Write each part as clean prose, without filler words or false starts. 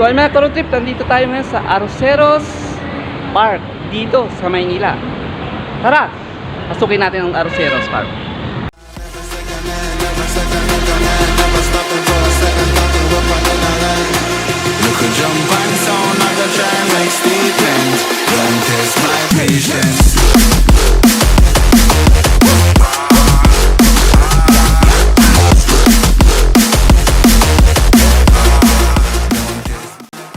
So ay mga road trip, nandito tayo ngayon sa Arroceros Park dito sa Maynila. Tara, pasukin natin ang Arroceros Park. You could jump on sound, I could try and make statement. Don't test my patience.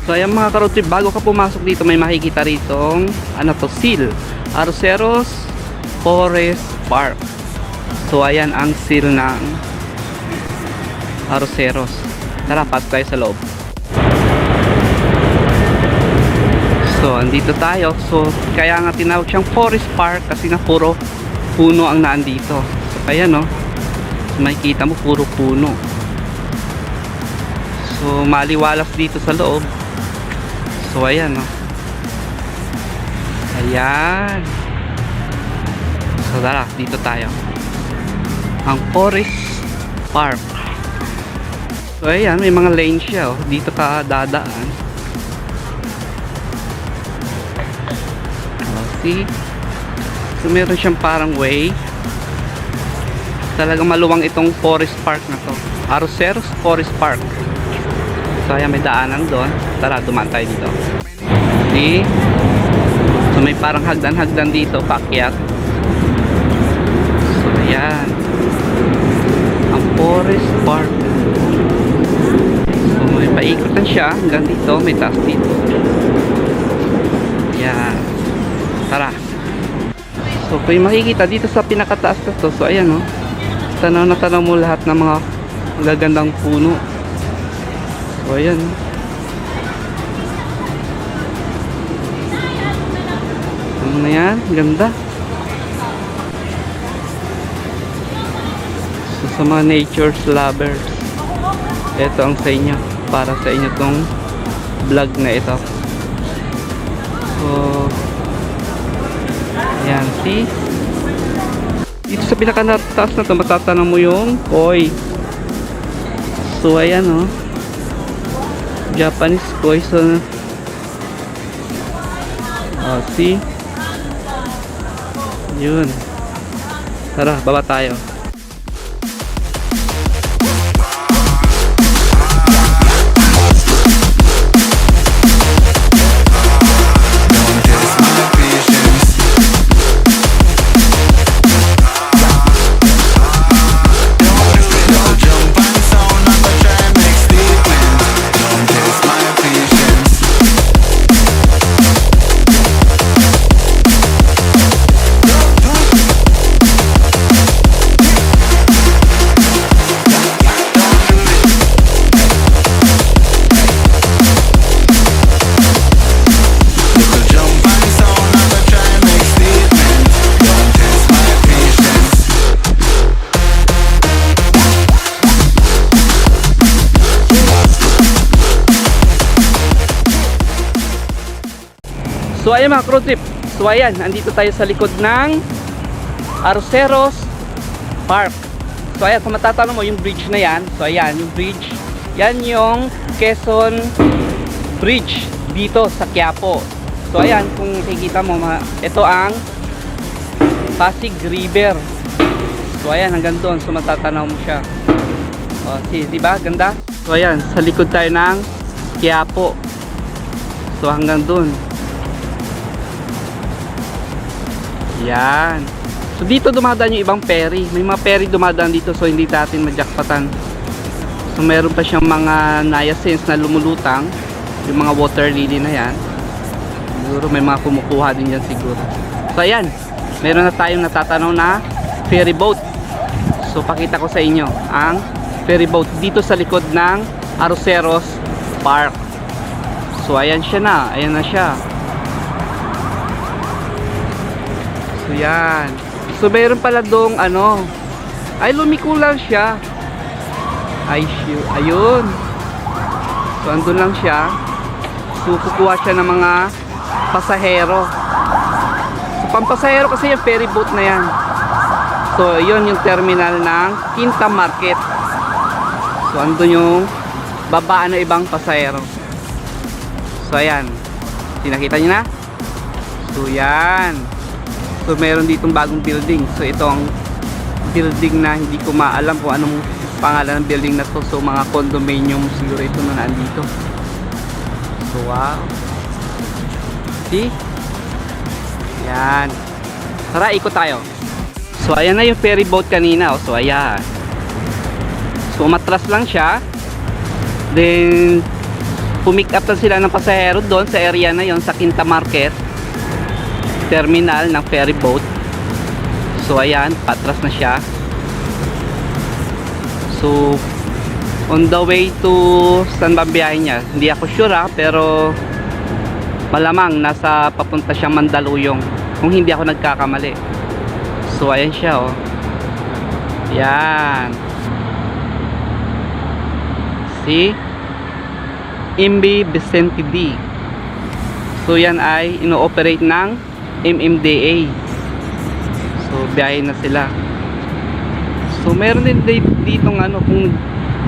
So ayan mga ka-road trip, bago ka pumasok dito may makikita ritong seal, Arroceros Forest Park. So ayan ang seal ng Arroceros. Tara, pasok tayo sa loob. So andito tayo. So kaya nga tinawag siyang Forest Park kasi na puro puno ang naandito. So kaya no, makikita mo puro puno. So maliwalas dito sa loob. So ayan no. Ayan. So tara, dito tayo. Ang Forest Park. So ayan, may mga lane siya oh. Dito ka dadaan. Oh, see? So meron siyang parang way. Talagang maluwang itong Forest Park na to. Arroceros Forest Park. So ayan, may daanan doon. Tara, dumaan tayo dito. See? So may parang hagdan-hagdan dito, paakyat. So ayan. Ang Forest Park. So may paikutan siya hanggang dito, may taas dito. Ayan. Tara. So kung makikita dito sa pinakataas na to, so ayan o. Tanaw na tanaw mo lahat ng mga magagandang puno. So ayan. Ano na yan? Ganda. So sa mga nature's lovers, ito ang sa inyo. Para sa inyo tong vlog na ito. So ayan, see? Dito sa pinakataas na to, matatanaw mo yung koi. So ayan o. Japanese koi. So see? Yun. Tara, baba tayo. So ayan mga road trip. So ayan, andito tayo sa likod ng Arroceros Park. So ayan, kung matatanong mo yung bridge na yan. So ayan, yung bridge. Yan yung Quezon Bridge dito sa Quiapo. So ayan, kung makikita mo, ito ang Pasig River. So ayan, hanggang doon. So matatanaw mo siya. O, see, diba? Ganda? So ayan, sa likod tayo ng Quiapo. So hanggang doon. Yan. So dito dumadaan yung ibang ferry. May mga ferry dumadaan dito, so hindi natin majakpatan. So meron pa siyang mga hyacinths na lumulutang. Yung mga water lily na yan. Siguro may mga kumukuha din yan siguro. So ayan, meron na tayong natatanaw na ferry boat. So pakita ko sa inyo ang ferry boat dito sa likod ng Arroceros Park. So ayan siya na. Ayan na siya. So yan. So mayroon pala dong ano. Ay, lumiko lang siya. Ay, ayun. So andun lang siya. So kukuha siya ng mga pasahero. So pampasahero kasi yung ferry boat na yan. So yun yung terminal ng Quinta Market. So andun yung babaan ng ibang pasahero. So ayan, nakita nyo na? So yan. So meron ditong bagong building. So ito ang building na hindi ko maalam kung anong pangalan ng building na to. So mga condominium siguro ito na nandito. So wow. See? Yan. Tara, ikot tayo. So ayan na yung ferry boat kanina. So ayan. So umatras lang siya. Then pumick up na sila ng pasahero doon sa area na yon, sa Quinta Market terminal ng ferry boat. So ayan, patras na siya. So on the way to saan ba biyahe niya? Hindi ako sure pero malamang nasa papunta siyang Mandaluyong kung hindi ako nagkakamali. So ayan siya oh. Yan. See? Imbi Vicente D. So yan ay ino-operate ng MMDA. So biyahe na sila. So meron din dito ng ano, kung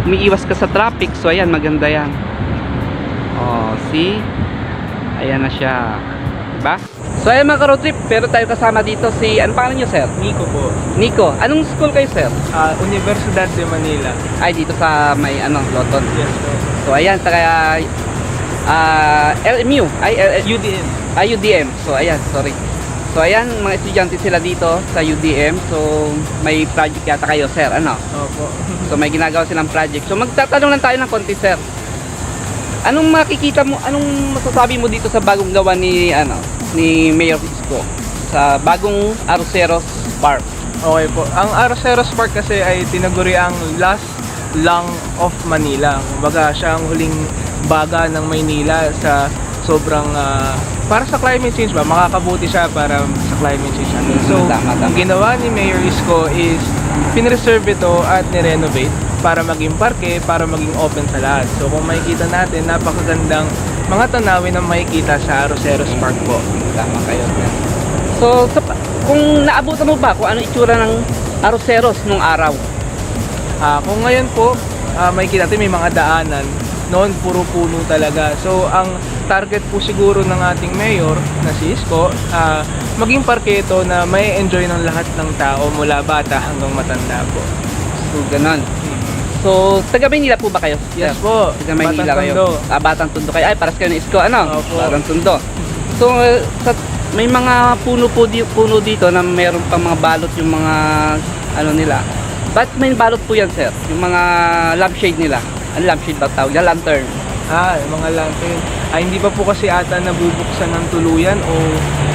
umiiwas ka sa traffic. So ayan, maganda yan. Oh, see? Ayan na siya. Diba? So ayan mga ka-road trip, pero tayo kasama dito si, ano pangalan nyo sir? Nico po. Nico. Anong school kayo sir? Universidad de Manila. Ay dito sa may ano, Loton. Yes po. So ayan, sa kaya LMU ay UDM. UDM. So ayan, sorry. So ayan, mga estudyante sila dito sa UDM. So may project yata kayo sir, ano? Opo. So may ginagawa silang project. So magtatanong lang tayo ng konti sir. Anong makikita mo, anong masasabi mo dito sa bagong gawa ni ano, ni Mayor Isko sa bagong Arroceros Park? Okay po. Ang Arroceros Park kasi ay tinaguri ang last lang of Manila. Kumbaga siya ang huling baga ng Maynila sa sobrang para sa climate change ba, makakabuti siya para sa climate change natin. So, Tama. ang ginawa ni Mayor Isko is pinreserve ito at nirenovate para maging parke, para maging open sa lahat. So, kung makikita natin, napakagandang mga tanawin na makikita sa Arroceros Park po. Tama kayo sir. So kung naabutan mo ba kung ano itsura ng Arroceros nung araw? Kung ngayon po, makikita natin may mga daanan. Noon, puro puno talaga. So, ang target po siguro ng ating mayor na si Isko, maging parke ito na may enjoy ng lahat ng tao mula bata hanggang matanda po. So ganon. So taga Maynila po ba kayo? Yes sir? po. Taga Maynila Batang kayo. Tondo. Batang Tondo kayo. Ay, paras kayo ng Isko, ano? Opo. Batang Tondo. So may mga puno dito na meron pang mga balot yung mga ano nila. Ba't may balot po yan sir? Yung mga lampshade nila. Ano lampshade ba tawag? Yung lantern. Yung mga lantern. Hindi pa po kasi ata nabubuksan ng tuluyan o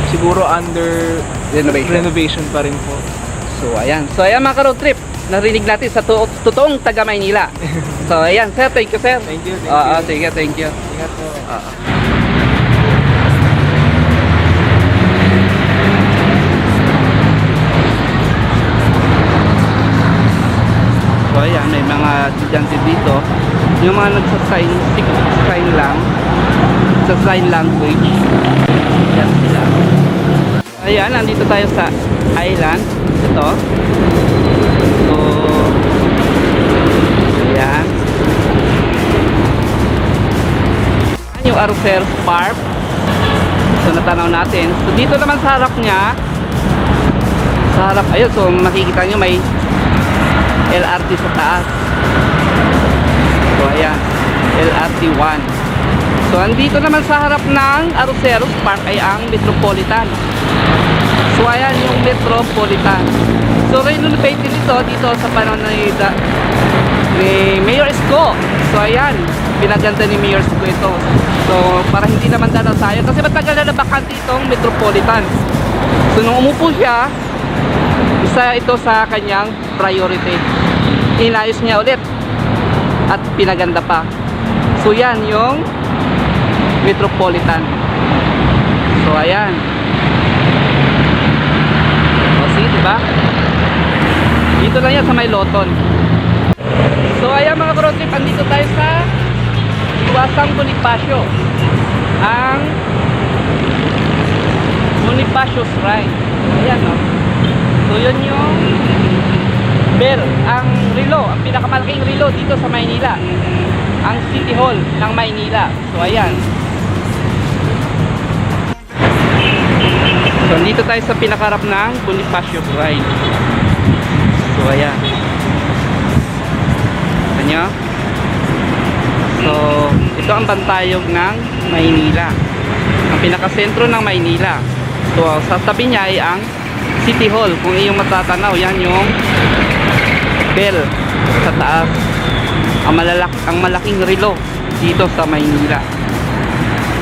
siguro under renovation pa rin po. So ayan. So ayan mga ka-road trip. Narinig natin sa totoong taga Maynila. So ayan sir, thank you sir. Thank you. Sige, thank you. Ingat po. So ayan, may mga estudyante dito. Yung mga nagsasign lang sa sign language. Ayan sila. Ayan, nandito tayo sa island. Ito. So ayan. Ayan yung Arroceros Park. So natanaw natin. So dito naman sa harap niya, sa harap, ayun, so makikita nyo may LRT sa taas. So ayan, LRT 1. So andito naman sa harap ng Arroceros Park ay ang Metropolitan. So ayan yung Metropolitan. So renovate din ito dito sa panahon ni Mayor Isko. So ayan, pinaganda ni Mayor Isko ito. So para hindi naman dalaw tayo kasi matagal na bakante itong Metropolitan. So nung umupo siya, isa ito sa kanyang priority. Inayos niya ulit at pinaganda pa. So yan yung Metropolitan. So ayan. O see, diba? Dito lang yan sa may Loton. So ayan mga ka-road trip, andito tayo sa Iwasang Bonifacio. Ang Bonifacio Shrine. Ayan o. So yun yung bell, ang relo, ang pinakamalaking relo dito sa Maynila, ang City Hall ng Maynila. So ayan. So, dito tayo sa pinakarap ng Bonifacio Shrine. So, ayan. Ito nyo. So, ito ang bantayog ng Maynila. Ang pinakasentro ng Maynila. So, sa tabi niya ay ang City Hall. Kung iyong matatanaw, yan yung bell sa taas. Ang malaking relo dito sa Maynila.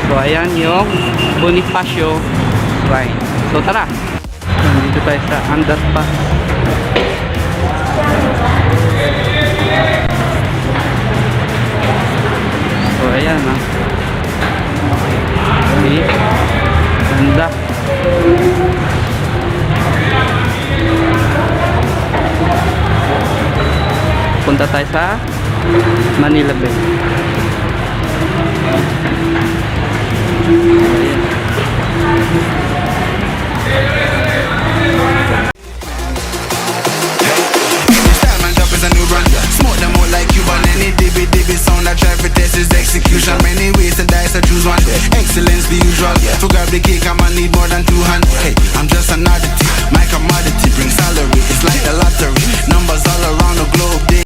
So, ayan yung Bonifacio Shrine. So, tara. Dito tayo sa underpass. So, ayan ha. Okay. Ganda. Punta tayo sa Manila Bay. Ayan.